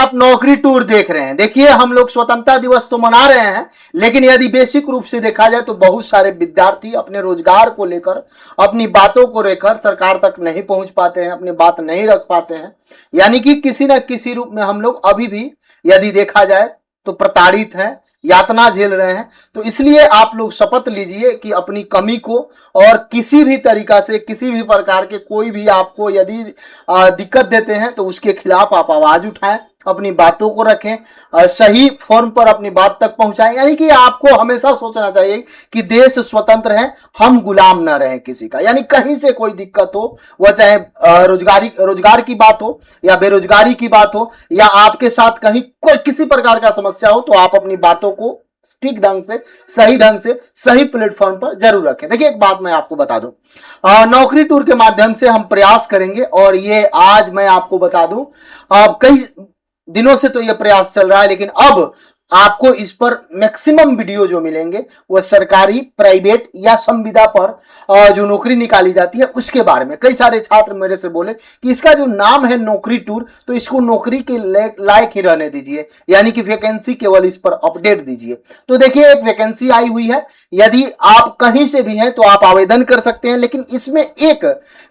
आप नौकरी टूर देख रहे हैं। देखिए, हम लोग स्वतंत्रता दिवस तो मना रहे हैं, लेकिन यदि बेसिक रूप से देखा जाए तो बहुत सारे विद्यार्थी अपने रोजगार को लेकर, अपनी बातों को लेकर सरकार तक नहीं पहुंच पाते हैं, अपनी बात नहीं रख पाते हैं। यानी कि किसी न किसी रूप में हम लोग अभी भी यदि देखा जाए तो प्रताड़ित हैं, यातना झेल रहे हैं। तो इसलिए आप लोग शपथ लीजिए कि अपनी कमी को और किसी भी तरीका से, किसी भी प्रकार के कोई भी आपको यदि दिक्कत देते हैं तो उसके खिलाफ आप आवाज उठाएं, अपनी बातों को रखें, सही फॉर्म पर अपनी बात तक पहुंचाएं। यानी कि आपको हमेशा सोचना चाहिए कि देश स्वतंत्र है, हम गुलाम न रहें किसी का। यानी कहीं से कोई दिक्कत हो, वह चाहे रोजगार की बात हो या बेरोजगारी की बात हो या आपके साथ कहीं कोई किसी प्रकार का समस्या हो, तो आप अपनी बातों को ठीक ढंग से, सही ढंग से, सही प्लेटफॉर्म पर जरूर रखें। देखिए, एक बात मैं आपको बता दूं, नौकरी टूर के माध्यम से हम प्रयास करेंगे, और ये आज मैं आपको बता दूं, कई दिनों से तो ये प्रयास चल रहा है, लेकिन अब आपको इस पर मैक्सिमम वीडियो जो मिलेंगे वो सरकारी, प्राइवेट या संविदा पर जो नौकरी निकाली जाती है उसके बारे में। कई सारे छात्र मेरे से बोले कि इसका जो नाम है नौकरी टूर, तो इसको नौकरी के लायक ही रहने दीजिए, यानी कि वैकेंसी केवल इस पर अपडेट दीजिए। तो देखिए, एक वैकेंसी आई हुई है, यदि आप कहीं से भी हैं तो आप आवेदन कर सकते हैं, लेकिन इसमें एक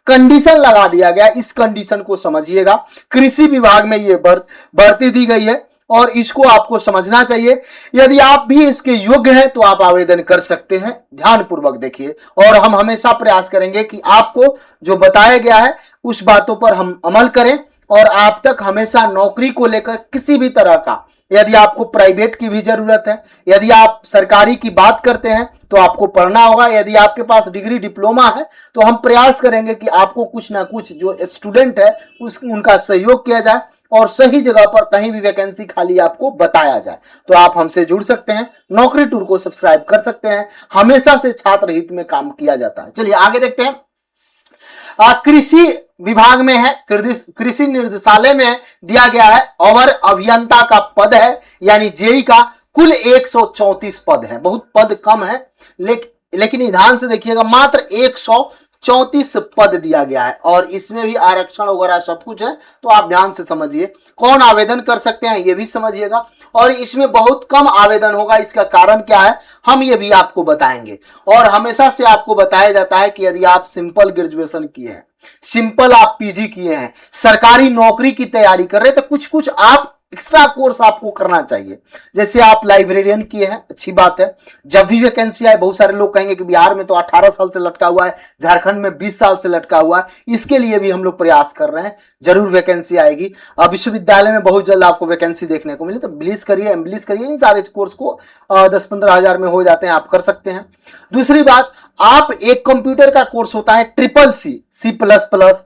कंडीशन लगा दिया गया। इस कंडीशन को समझिएगा। कृषि विभाग में ये भर्ती दी गई है और इसको आपको समझना चाहिए। यदि आप भी इसके योग्य हैं तो आप आवेदन कर सकते हैं। ध्यानपूर्वक देखिए, और हम हमेशा प्रयास करेंगे कि आपको जो बताया गया है उस बातों पर हम अमल करें, और आप तक हमेशा नौकरी को लेकर किसी भी तरह का, यदि आपको प्राइवेट की भी जरूरत है, यदि आप सरकारी की बात करते हैं तो आपको पढ़ना होगा। यदि आपके पास डिग्री, डिप्लोमा है तो हम प्रयास करेंगे कि आपको कुछ ना कुछ जो स्टूडेंट है उनका सहयोग किया जाए और सही जगह पर कहीं भी वैकेंसी खाली आपको बताया जाए। तो आप हमसे जुड़ सकते हैं, नौकरी टूर को सब्सक्राइब कर सकते हैं। हमेशा से छात्र हित में काम किया जाता है। चलिए आगे देखते हैं। कृषि विभाग में है, कृषि निर्देशालय में दिया गया है, अवर अभियंता का पद है, यानी जेई का कुल 134 पद है। बहुत पद कम है, लेकिन ध्यान से देखिएगा, मात्र 134 पद दिया गया है, और इसमें भी आरक्षण वगैरह सब कुछ है। तो आप ध्यान से समझिए, कौन आवेदन कर सकते हैं ये भी समझिएगा, और इसमें बहुत कम आवेदन होगा। इसका कारण क्या है हम ये भी आपको बताएंगे। और हमेशा से आपको बताया जाता है कि यदि आप सिंपल ग्रेजुएशन किए हैं, सिंपल आप पीजी किए हैं, सरकारी नौकरी की तैयारी कर रहे हैं, तो कुछ कुछ आप एक्स्ट्रा कोर्स आपको करना चाहिए। जैसे आप लाइब्रेरियन किए हैं, अच्छी बात है। जब भी वैकेंसी आए, बहुत सारे लोग कहेंगे कि बिहार में तो 18 साल से लटका हुआ है, झारखंड में 20 साल से लटका हुआ है। इसके लिए भी हम लोग प्रयास कर रहे हैं, जरूर वैकेंसी आएगी। अब विश्वविद्यालय में बहुत जल्द आपको वैकेंसी देखने को मिले, तो बिलीज करिए, एम्बिलीज करिए। इन सारे कोर्स को 10-15 हजार में हो जाते हैं, आप कर सकते हैं। दूसरी बात, आप एक कंप्यूटर का कोर्स होता है CCC++,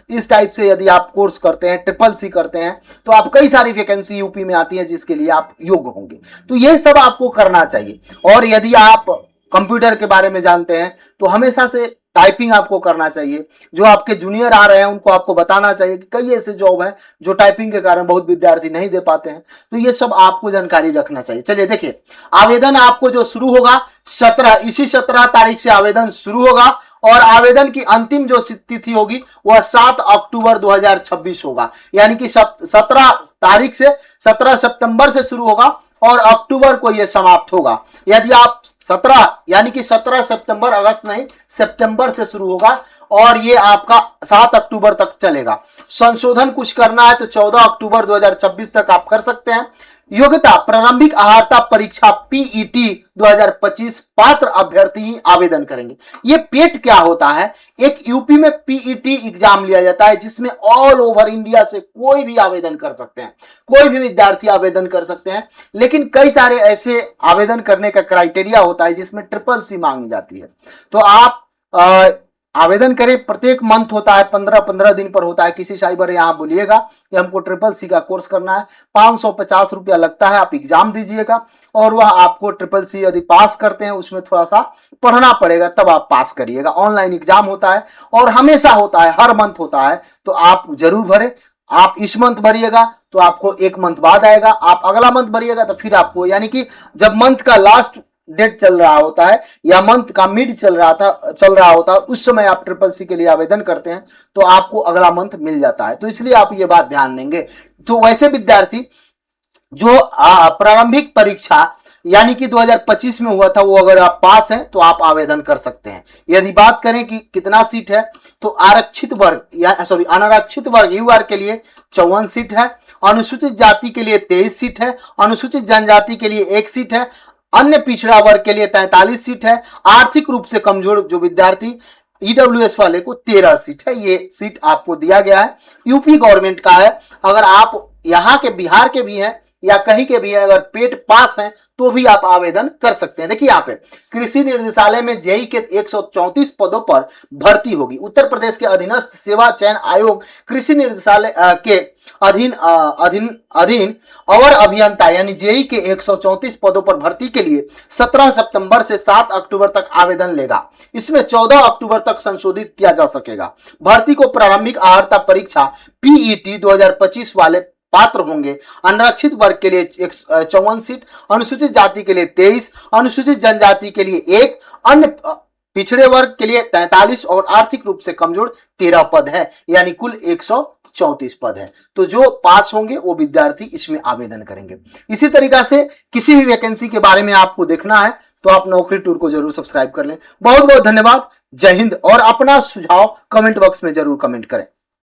इस टाइप से यदि आप कोर्स करते हैं, CCC करते हैं, तो आप कई सारी वैकेंसी यूपी में आती है जिसके लिए आप योग्य होंगे। तो ये सब आपको करना चाहिए। और यदि आप कंप्यूटर के बारे में जानते हैं तो हमेशा से टाइपिंग आपको करना चाहिए। जो आपके जूनियर आ रहे हैं उनको आपको बताना चाहिए कि कई ऐसे जॉब हैं जो टाइपिंग के कारण बहुत विद्यार्थी नहीं दे पाते हैं। तो ये सब आपको जानकारी रखना चाहिए। चलिए देखिए, आवेदन आपको जो शुरू होगा 17 तारीख से आवेदन शुरू होगा, और आवेदन की अंतिम जो तिथि होगी वह 7 अक्टूबर 2026 होगा। यानी कि 17 तारीख से 17 सितंबर से शुरू होगा और अक्टूबर को यह समाप्त होगा। यदि आप 17 सितंबर, अगस्त नहीं, सितंबर से शुरू होगा और ये आपका 7 अक्टूबर तक चलेगा। संशोधन कुछ करना है तो 14 अक्टूबर 2026 तक आप कर सकते हैं। योग्यता, प्रारंभिक अहर्ता परीक्षा पीईटी 2025 पात्र अभ्यर्थी ही आवेदन करेंगे। ये पेट क्या होता है? एक यूपी में पीईटी एग्जाम लिया जाता है जिसमें ऑल ओवर इंडिया से कोई भी आवेदन कर सकते हैं, कोई भी विद्यार्थी आवेदन कर सकते हैं। लेकिन कई सारे ऐसे आवेदन करने का क्राइटेरिया होता है जिसमें CCC मांगी जाती है। तो आप आवेदन करें। प्रत्येक मंथ होता है, 15-15 दिन पर होता है। किसी साइबर यहाँ बोलिएगा कि हमको CCC का कोर्स करना है, 550 रुपया लगता है। आप एग्जाम दीजिएगा और वह आपको CCC यदि पास करते हैं, उसमें थोड़ा सा पढ़ना पड़ेगा, तब आप पास करिएगा। ऑनलाइन एग्जाम होता है और हमेशा होता है, हर मंथ होता है। तो आप जरूर भरें। आप इस मंथ भरिएगा तो आपको एक मंथ बाद आएगा, आप अगला मंथ भरिएगा तो फिर आपको, यानी कि जब मंथ का लास्ट डेट चल रहा होता है या मंथ का मिड चल रहा होता है, उस समय आप ट्रिपल सी के लिए आवेदन करते हैं तो आपको अगला मंथ मिल जाता है। तो इसलिए आप ये बात ध्यान देंगे। तो वैसे विद्यार्थी जो प्रारंभिक परीक्षा यानी कि 2025 में हुआ था, वो अगर आप पास हैं तो आप आवेदन कर सकते हैं। यदि बात करें कि कितना सीट है, तो आरक्षित वर्ग या अनारक्षित वर्ग यूआर के लिए 54 सीट है, अनुसूचित जाति के लिए 23 सीट है, अनुसूचित जनजाति के लिए 1 सीट है, अन्य पिछड़ा वर्ग के लिए 43 सीट है, आर्थिक रूप से कमजोर जो विद्यार्थी ईडब्ल्यूएस वाले को 13 सीट है। ये सीट आपको दिया गया है, यूपी गवर्नमेंट का है। अगर आप यहाँ के बिहार के भी हैं या कहीं के भी हैं, अगर पेट पास हैं तो भी आप आवेदन कर सकते हैं। देखिए यहाँ पे कृषि निर्देशालय में जेई के 134 पदों पर भर्ती होगी। उत्तर प्रदेश के अधीनस्थ सेवा चयन आयोग कृषि निर्देशालय के अधीन अवर अभियंता यानी जेई के 134 पदों पर भर्ती के लिए 17 सितंबर से 7 अक्टूबर तक आवेदन लेगा। इसमें 14 अक्टूबर तक संशोधित किया जा सकेगा। भर्ती को प्रारंभिक अर्हता परीक्षा पीईटी 2025 वाले पात्र होंगे। अनारक्षित वर्ग के लिए 54 सीट, अनुसूचित जाति के लिए 23, अनुसूचित जनजाति के लिए 1, अन्य पिछड़े वर्ग के लिए 43 और आर्थिक रूप से कमजोर 13 पद है, यानी कुल 134 पद है। तो जो पास होंगे वो विद्यार्थी इसमें आवेदन करेंगे। इसी तरीका से किसी भी वैकेंसी के बारे में आपको देखना है तो आप नौकरी टूर को जरूर सब्सक्राइब कर लें। बहुत बहुत धन्यवाद। जय हिंद। और अपना सुझाव कमेंट बॉक्स में जरूर कमेंट करें।